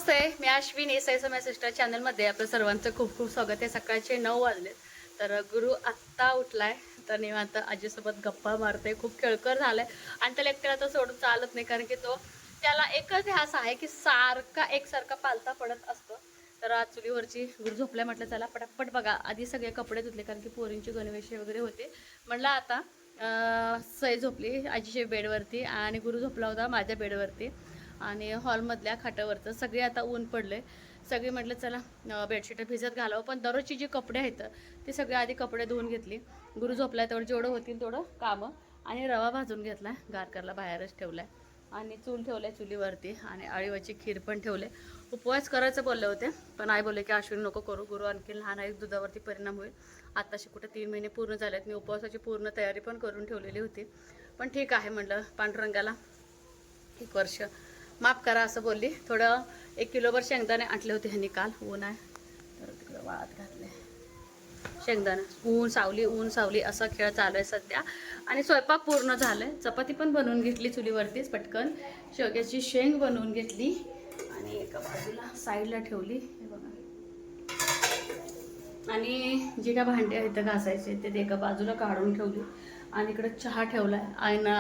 मी Ashwini SI sister चॅनलमध्ये आपल्या सर्वांचं खूप खूप स्वागत आहे। सकाळचे 9 वाजले तर गुरु आत्ता उठलाय तर निवांत आजीसोबत गप्पा मारते। खूप खेळकर झालाय आणि त्याला एकट्याला तर सोडून चालत नाही, कारण की त्याला एकच ध्यास आहे की सारखा एकसारखा पालता पडत असतो। तर आज चुलीवरची गुरु झोपलाय, म्हटलं चला पटापट बघा आधी सगळे कपडे धुतले, कारण की पोरींची गणवेशी वगैरे होते। म्हटलं आता सई झोपली आजीच्या बेडवरती आणि गुरु झोपला होता माझ्या बेडवरती आणि हॉलमधल्या खाटावरचं सगळे आता ऊन पडले। सगळे म्हटलं चला बेडशीट भिजत घालावं, पण दररोजची जी कपडे आहेत ती सगळे आधी कपडे धुवून घेतली। गुरु झोपलाय तेवढं जेवढं होतील तेवढं कामं, आणि रवा भाजून घेतला, गार करायला बाहेरच ठेवलाय आणि चूल ठेवलाय चुलीवरती आणि आळीवाची खीर पण ठेवले। उपवास करायचं बोलले होते, पण आई बोलले की अश्विनी नको करू, गुरु आणखी लहान आहे, दुधावरती परिणाम होईल। आताशी कुठे 3 महिने पूर्ण झालेत, मी उपवासाची पूर्ण तयारी पण करून ठेवलेली होती, पण ठीक आहे म्हटलं पांडुरंगाला 1 वर्ष माफ करा असं बोलली। थोडं 1 किलोभर शेंगदाणे आणले होते ह्यांनी काल, ऊन आहे तर तिकडं वाळत घातले शेंगदाणे। ऊन सावली असा खेळ चालू आहे सध्या, आणि स्वयंपाक पूर्ण झालाय। चपाती पण बनवून घेतली चुलीवरतीच पटकन, शेवग्याची शेंग बनवून घेतली आणि एका बाजूला साईडला ठेवली हे बघा, आणि जे काय भांडे आहेत घासायचे ते एका बाजूला काढून ठेवली आणि इकडे चहा ठेवलाय। आईना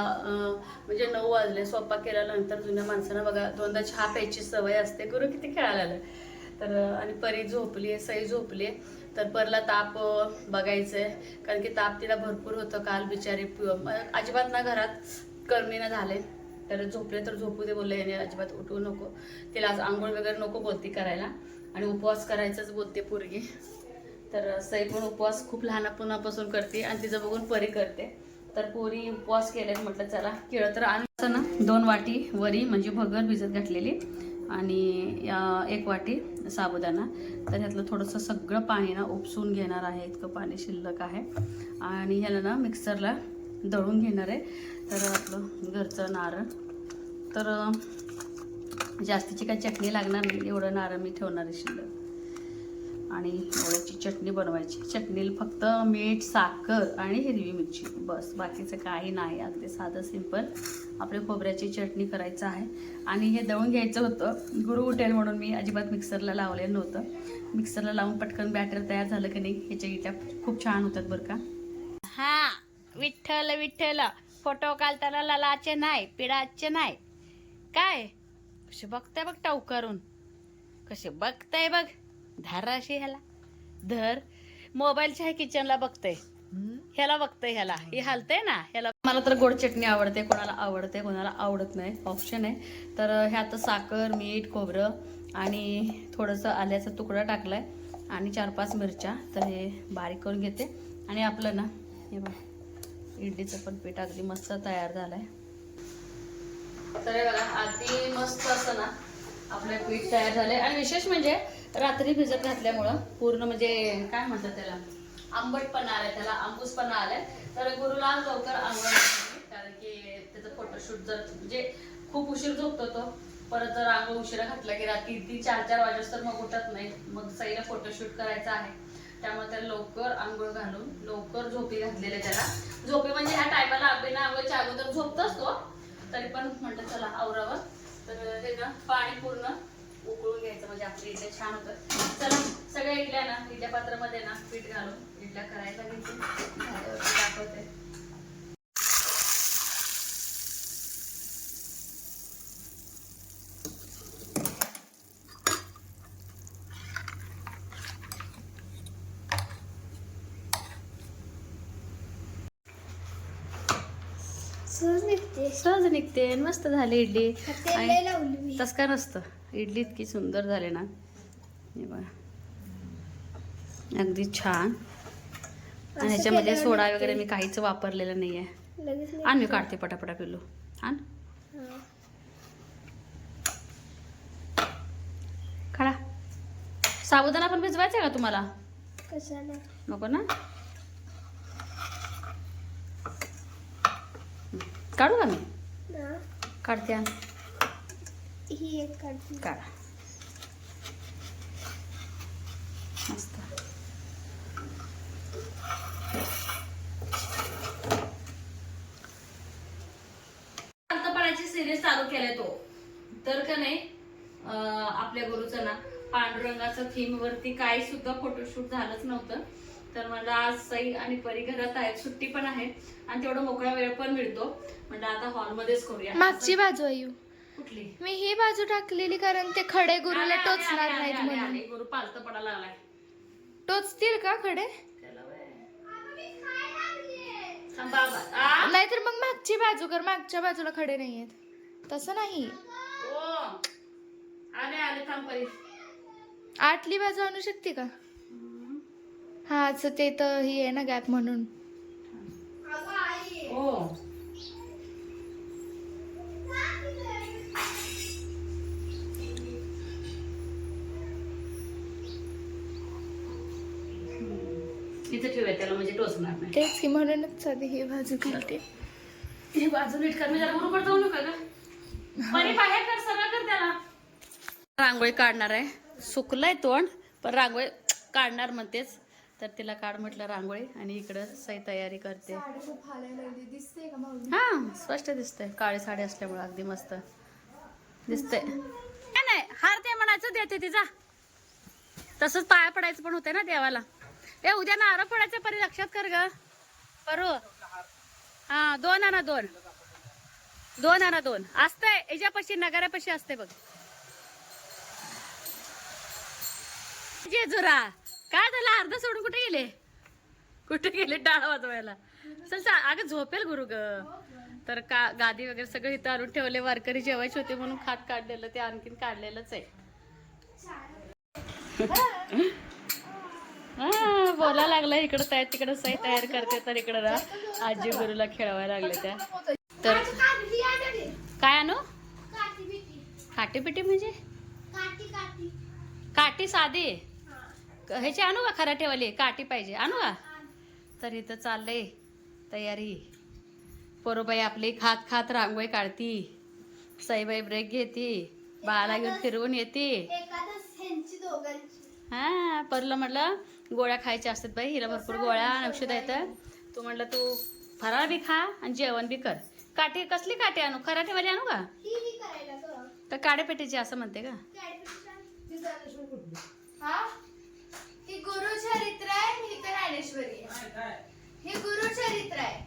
म्हणजे 9 वाजले, स्वयंपाक केल्यानंतर जुन्या माणसांना बघा 2दा चहा प्यायची सवय असते। गुरु किती खेळायला आलं तर, आणि परी झोपली आहे, सई झोपली आहे, तर परला ताप बघायचंय, कारण की ताप तिला भरपूर होतं काल बिचारी, अजिबात ना घरात करणी झाले, तर झोपले तर झोपू दे बोलले, याने अजिबात उठवू नको, तिला आज आंघोळ वगैरे नको बोलती करायला, आणि उपवास करायचाच बोलते पोरगी। तर सई पण उपवास खूप लहानपणापासून करते आणि तिचं बघून परी करते, तर पोरी उपवास केले, म्हटलं चला केळं तर आणलं ना। 2 वाटी वरी म्हणजे भगर भिजत घातलेली आणि 1 वाटी साबुदाणा, तर ह्यातलं थोडंसं सगळं पाणी ना उपसून घेणार आहे, इतकं पाणी शिल्लक आहे, आणि ह्याला ना मिक्सरला दळून घेणार आहे। तर आपलं घरचं नारळ, तर जास्तीची काही चटणी लागणार नाही, एवढं नारळ मी ठेवणार आहे शिल्लक, आणि एवढ्याची चटणी बनवायची। चटणीला फक्त मीठ, साखर आणि हिरवी मिरची, बस, बाकीचं काही नाही, अगदी साधं सिंपल आपल्या खोबऱ्याची चटणी करायचं आहे। आणि हे दळून घ्यायचं होतं, गुरु उठेल म्हणून मी अजिबात मिक्सरला लावलेलं नव्हतं। मिक्सरला लावून पटकन बॅटर तयार झालं की नाही, ह्याच्या इट्या खूप छान होतात बरं का। हा विठ्ठल विठ्ठल, फोटो काढताना लालाचे नाही पिडाचे नाही, काय कसे बघताय बघ टावकारून, कसे बघताय बघ, धाराशी ह्याला धर, मोबाईलच्या आहे किचनला बघतय, ह्याला बघतय, ह्याला हे हालतंय ना ह्याला। मला तर गोड चटणी आवडते, कोणाला आवडते कोणाला आवडत नाही, ऑप्शन आहे। तर ह्यात साखर, मीठ, खोबरं आणि थोडंसं आल्याचा तुकडा टाकलाय आणि 4-5 मिरच्या, तर हे बारीक करून घेते। आणि आपलं ना हे बघ इडलीचं पण पीठ अगदी मस्त तयार झालंय, तर हे बघा अगदी मस्त असं ना आपलं पीठ तयार झालंय। आणि विशेष म्हणजे रात्री भिजत घातल्यामुळं पूर्ण म्हणजे काय म्हणतात त्याला, आंबटपणा आलाय, त्याला आंबूसपणा आलाय। तर गुरुला लवकर आंघोळ घातली, कारण की त्याचं फोटोशूट जर म्हणजे खूप उशीर झोपतो तो, परत जर आंघोळ उशिरा घातला की रात्री 3-4 वाजेस तर मग उठत नाही, मग सईला फोटोशूट करायचा आहे, त्यामुळे त्याला लवकर आंघोळ घालून लवकर झोपी घातलेले। त्याला झोपी म्हणजे ह्या टायमाला बिना आंघोळीच्या अगोदर झोपतोच तो, तरी पण म्हटलं चला आवरावं, तर हे ना पाणी पूर्ण उकळून घ्यायचं म्हणजे आपली इडल्या छान होतात। चला सगळ्या इडल्या ना इडल्या पात्रामध्ये ना पीठ घालून इडल्या करायला घेते, दाखवते। सहज निघते, मस्त झाली इडली, तस का नसतं, इडली इतकी सुंदर झाली ना, हे बघा अगदी छान। आणि ह्याच्यामध्ये सोडा वगैरे मी काहीच वापरलेलं नाहीये। आण मी काढते पटापटा पिल्लू, आण खडा। साबुदाणा पण भिजवायचा का तुम्हाला? कशाला नको ना, काढू का मी? काढते, ही एक काढा, मस्त। सिरीज चालू केलाय तो, तर का नाही आपल्या आपल्या गुरुचं ना पांडुरंगाचं थीम वरती काही सुद्धा फोटोशूट झालंच नव्हतं. तर मला आज सई आणि परी घरात आहेत, सुट्टी पण आहे आणि तेवढा मोकळा वेळ पण मिळतो. म्हणजे आता हॉलमध्येच करूया. मागची बाजू आहे कुठली? मी ही बाजू टाकलेली कारण ते खडे गुरुला टोचणार नाहीत म्हणून. गुरु पालत पडायला लागलाय. टोचतील का खडे? नाही नाहीतर मग मागची बाजू कर, मागच्या बाजूला खडे नाहीयेत. तसं नाही. आले थांब परी. आतली बाजू आणू शकते का? हा ते तर ही आहे ना गॅप म्हणून. इथे ठेवूया त्याला म्हणजे टोचणार नाही. तेच की म्हणूनच आधी ही बाजू करते. ही बाजू नीट कर. मी जरा बरोबर जाऊ नका ग. परी बाहेर कर, सरळ कर त्याला. रांगोळी काढणार आहे. सुकलंय तोंड पण रांगोळी काढणार म्हणतेच. तर तिला काढ म्हटलं रांगोळी आणि इकडं सई तयारी करते. हा स्पष्ट दिसतंय. काळी साडी असल्यामुळे अगदी मस्त दिसतंय. नाही हार ते म्हणायचं देते तिचा. तसंच पाया पडायचं पण होतंय ना देवाला. ए उद्या नारळ फोडायचं परी लक्षात कर ग परू. हा 2 आणा 2 आणा 2 असतंय. याच्यापाशी नगाऱ्यापाशी असते बघ. जेजुरा काय झालं? अर्ध सोडून कुठे गेले डाळ वाजवायला? चल अगं झोपेल गुरु ग. तर गादी वगैरे सगळं इथं आणून ठेवले. वारकरी जेवायचे होते म्हणून खाट काढलेलं ते आणखीन काढलेलंच आहे. बोला लागला इकडं तयार तिकडं सई तयार करते. तर इकडं ना आजी गुरुला खेळवायला लागले त्या. तर काय आणू? काटी पिटी म्हणजे काठी साधी ह्याची आणू का? खराटेवाली काठी पाहिजे आणू का? तर इथं चाललंय तयारी. पोरोबाई आपली खात खात रांगोळी काढती. सईबाई ब्रेक घेती. बाळाला घेऊन फिरवून येते. हा परलं म्हटलं गोळ्या खायच्या असतात बाई. हिला भरपूर गोळ्या औषध येतं. तू म्हटलं तू फराळ बी खा आणि जेवण बी कर. काठी कसली काठी आणू? खराटेवाली आणू का? तर काडेपेटीची असं म्हणते का? हे गुरुचरित्र आहे. ही तर ज्ञानेश्वरी आहे. हे गुरुचरित्र आहे.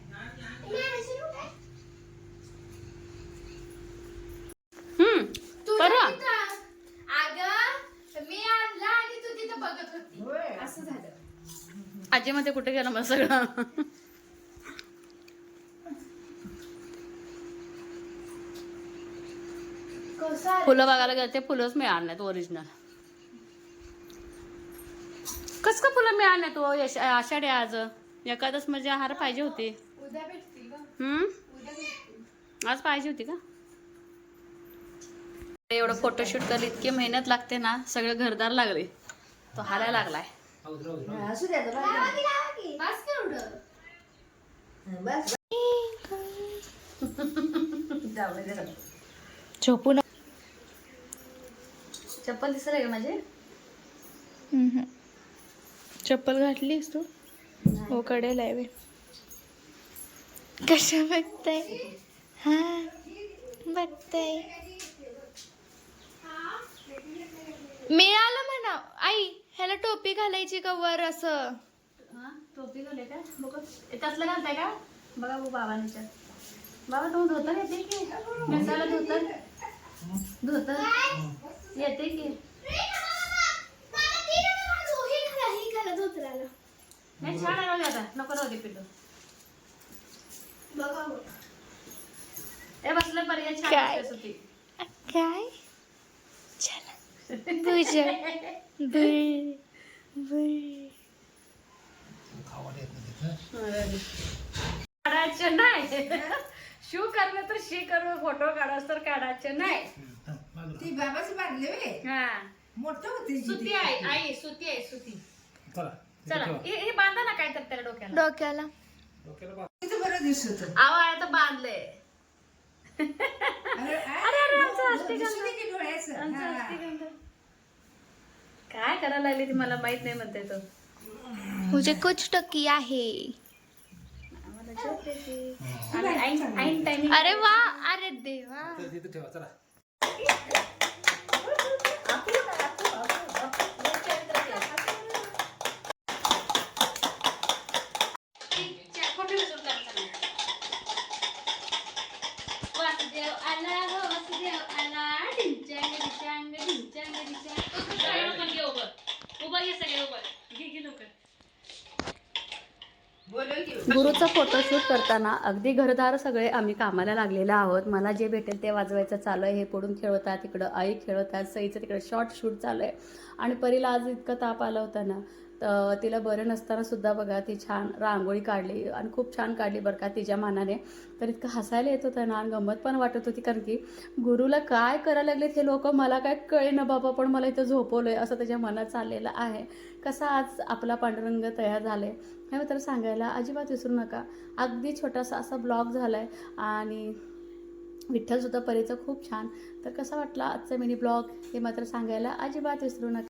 अगं मी आणला आणि तू तिथं बघत होती. असं झालं. आजीमध्ये कुठे गेलं मला सगळं. फुलं बघायला गेले फुलंच मिळालं नाहीत ओरिजिनल. कस का फुलं मिळालं नाही? तो आषाढी आज एकादश म्हणजे हार पाहिजे होती. आज पाहिजे होती का? एवढं फोटोशूट करायला इतकी मेहनत लागते ना. सगळं घरदार लागले. तो हारायला लागलाय. झोपू ना. चप्पल दिसले का माझे? चप्पल घातलीस तू? हो कडेल आहे. कशा बघताय? हा बघताय. मिळालं म्हणा आई. ह्याला टोपी घालायची का वर असं? टोपी घाले का? बघ तसलं घालताय का? बघा बघ बाबांच्या. बाबा तू धोतर येते की? नेसायला धोतर येते की? नाही छान आहे आता. नको राहू दे पिल्लू. ए बसलं पर्याय छान होती. काय चला बुझ बुळ बुळ काढायचं नाही. शू करणं तर शी करू. फोटो काढायचं तर काढायचं नाही. ती बाबाच बांधले हा मोठं होती सुती आहे. आई सुती आहे सुती. चला हे बांधा ना काय तर त्याला डोक्याला. बरं दिसत. आवा आहे तर बांधले. काय करायला लागली ती मला माहित नाही म्हणते तो. मुझे कुछ तो किया है. अरे वा. अरे देवा. गुरुचा फोटोशूट करताना अगदी घरदार सगळे आम्ही कामाला लागलेलो आहोत. मला जे भेटेल ते वाजवायचं चालू आहे. हे पुढून खेळवतात, तिकडं आई खेळवतात, सईचं तिकडं शॉर्ट शूट चालू आहे. आणि परीला आज इतकं ताप आला होता ना, तर तिला बरं नसताना सुद्धा बघा ती छान रांगोळी काढली आणि खूप छान काढली बरं का तिच्या मानाने. तर इतकं हसायला येत होतं ना आणि गंमत पण वाटत होती, कारण की गुरुला काय करायला लागलेत हे लोक मला काय कळेना बाबा, पण मला इथं झोपवलं आहे असं त्याच्या मनात चाललेलं आहे. कसा आज आपला पांडुरंग तयार झाला आहे हे मात्र सांगायला अजिबात विसरू नका. अगदी छोटासा असा ब्लॉग झाला आहे आणि विठ्ठलसुद्धा परीचं खूप छान. तर कसा वाटला आजचा मिनी ब्लॉग हे मात्र सांगायला अजिबात विसरू नका.